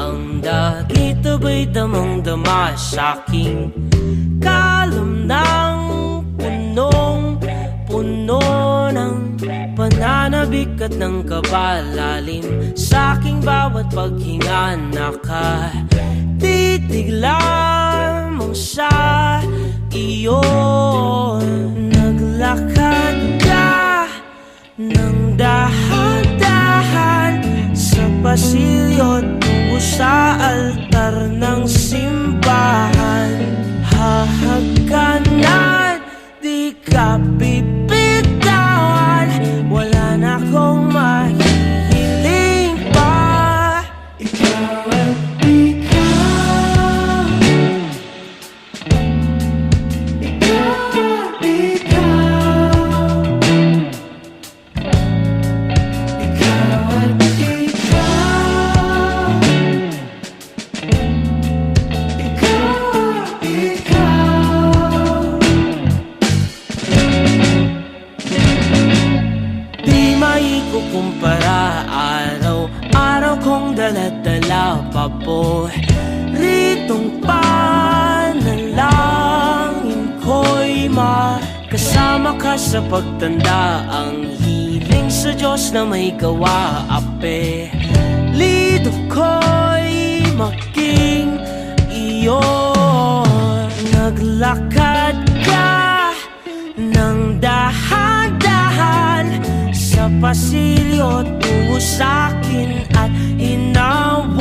Ang dagit aba'y damang-dama sa'king kalam ng punong-puno ng pananabik at ng kabalalim. Sa'king bawat paghinga nakatitig lamang sa iyo. Naglakad ka ng dahan-dahan sa pasilyo tungo sa altar ng simbahan. Hahagkanan, di ka bibitawan, wala na akong mahihiling pa. Ikaw at ikaw, ikaw at ikaw, ikaw at ikaw, ikaw at ikaw. Di maikukumpara, araw-araw kong dala-dala paboritong panalangin ko'y makasama ka sa pagtanda. Ang hiling sa Diyos na may gawa, apelido ko'y maging iyo. Naglakad ka ng dahan-dahan sa pasilyo tungo sa'kin at hinawa